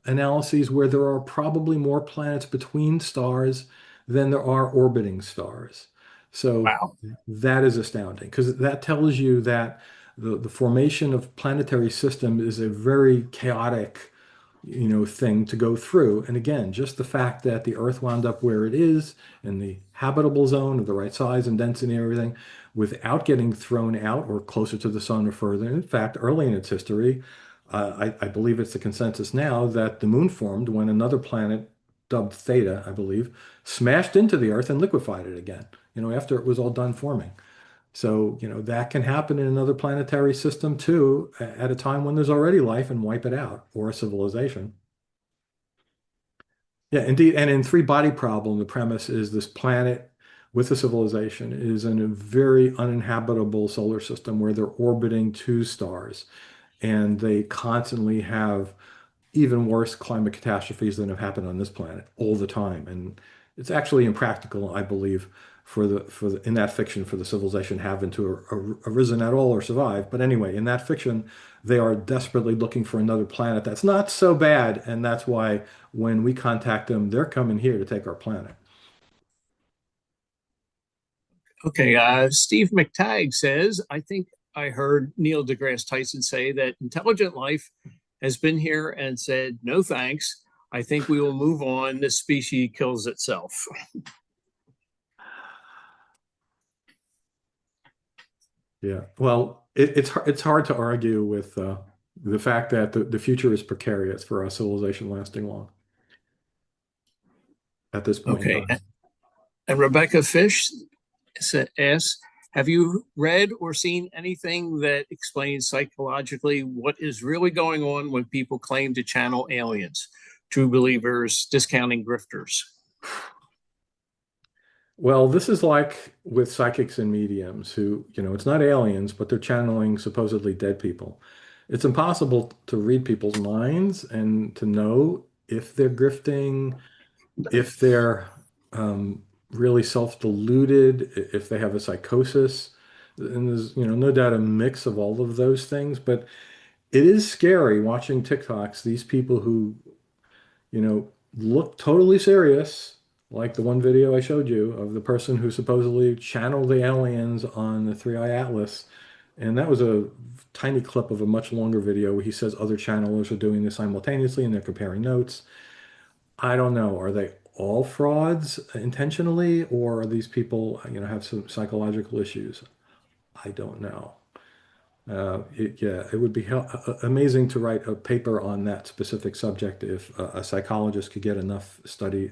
analyses where there are probably more planets between stars than there are orbiting stars. So wow. That is astounding, because that tells you that the formation of planetary system is a very chaotic thing to go through. And again, just the fact that the Earth wound up where it is in the habitable zone of the right size and density and everything without getting thrown out or closer to the sun or further. In fact, early in its history, I believe it's the consensus now that the moon formed when another planet dubbed Theta, I believe, smashed into the Earth and liquefied it again, after it was all done forming. So, that can happen in another planetary system too, at a time when there's already life and wipe it out, or a civilization. Yeah, indeed. And in Three Body Problem, the premise is this planet with a civilization is in a very uninhabitable solar system where they're orbiting two stars, and they constantly have even worse climate catastrophes than have happened on this planet all the time. And it's actually impractical, I believe, in that fiction for the civilization having to arisen at all or survive. But anyway, in that fiction, they are desperately looking for another planet that's not so bad, and that's why when we contact them, they're coming here to take our planet. Okay, Steve McTagg says, I think I heard Neil deGrasse Tyson say that intelligent life has been here and said, no thanks. I think we will move on. This species kills itself. Yeah, well, it's hard to argue with the fact that the future is precarious for our civilization lasting long at this point in Okay, time. and Rebecca Fish asks, have you read or seen anything that explains psychologically what is really going on when people claim to channel aliens? True believers discounting grifters. Well, this is like with psychics and mediums who, it's not aliens, but they're channeling supposedly dead people. It's impossible to read people's minds and to know if they're grifting, if they're really self-deluded, if they have a psychosis. And there's, no doubt a mix of all of those things. But it is scary watching TikToks, these people who, look totally serious, like the one video I showed you of the person who supposedly channeled the aliens on the 3i Atlas. And that was a tiny clip of a much longer video where he says other channelers are doing this simultaneously and they're comparing notes. I don't know. Are they all frauds intentionally, or are these people, have some psychological issues? I don't know. It would be amazing to write a paper on that specific subject if a psychologist could get enough study,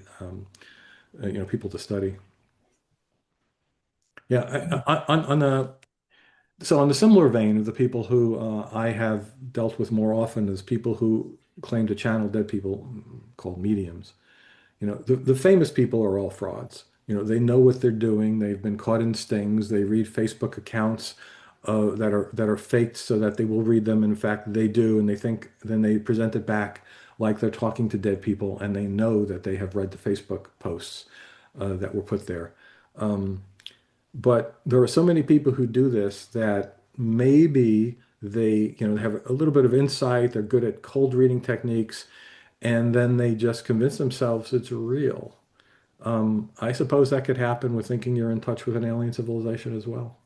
people to study. Yeah, on the similar vein of the people who I have dealt with more often is people who claim to channel dead people, called mediums. The famous people are all frauds. They know what they're doing. They've been caught in stings. They read Facebook accounts that are faked so that they will read them. In fact, they do, and then they present it back like they're talking to dead people, and they know that they have read the Facebook posts that were put there. But there are so many people who do this that maybe they, have a little bit of insight. They're good at cold reading techniques, and then they just convince themselves it's real. I suppose that could happen with thinking you're in touch with an alien civilization as well.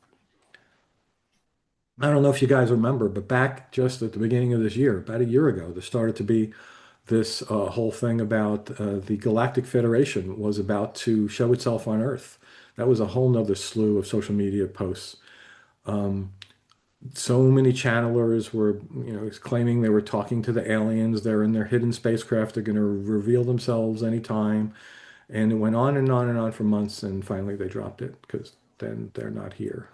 I don't know if you guys remember, but back just at the beginning of this year, about a year ago, there started to be this whole thing about the Galactic Federation was about to show itself on Earth. That was a whole nother slew of social media posts. So many channelers were, claiming they were talking to the aliens. They're in their hidden spacecraft. They're going to reveal themselves anytime. And it went on and on and on for months. And finally they dropped it because then they're not here.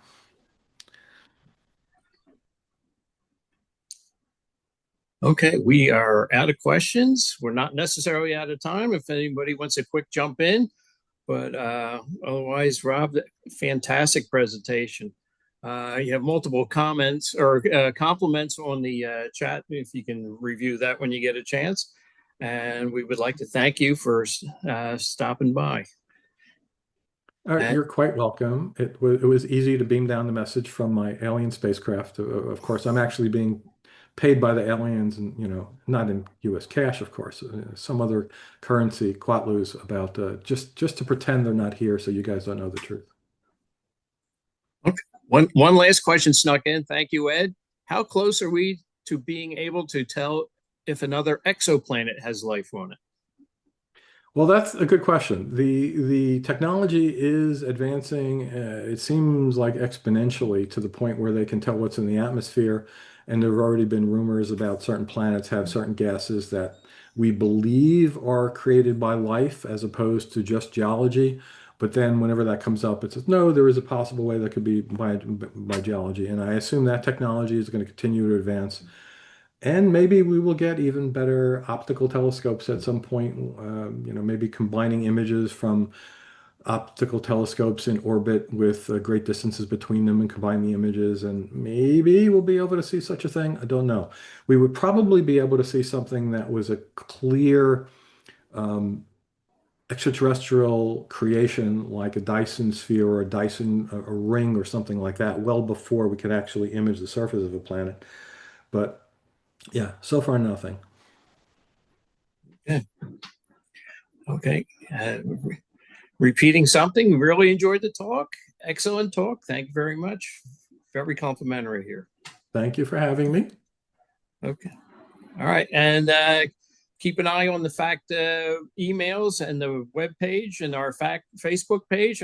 Okay, we are out of questions. We're not necessarily out of time if anybody wants a quick jump in. But otherwise, Rob, fantastic presentation. You have multiple comments or compliments on the chat, if you can review that when you get a chance. And we would like to thank you for stopping by. All right, you're quite welcome. It was easy to beam down the message from my alien spacecraft. Of course, I'm actually being paid by the aliens, and not in U.S. cash, of course, some other currency, quatlus, about just to pretend they're not here, so you guys don't know the truth. Okay. One last question snuck in. Thank you, Ed. How close are we to being able to tell if another exoplanet has life on it? Well, that's a good question. The technology is advancing. It seems like exponentially to the point where they can tell what's in the atmosphere. And there have already been rumors about certain planets have certain gases that we believe are created by life as opposed to just geology. But then whenever that comes up, it says, no, there is a possible way that could be by geology. And I assume that technology is going to continue to advance. And maybe we will get even better optical telescopes at some point, maybe combining images from optical telescopes in orbit with great distances between them and combine the images. And maybe we'll be able to see such a thing. I don't know. We would probably be able to see something that was a clear extraterrestrial creation, like a Dyson sphere or a ring or something like that, well before we could actually image the surface of a planet. But yeah, so far nothing. Yeah. Okay. Repeating something, really enjoyed the talk. Excellent talk. Thank you very much. Very complimentary here. Thank you for having me. Okay. All right. And keep an eye on the fact emails and the web page and our fact Facebook page.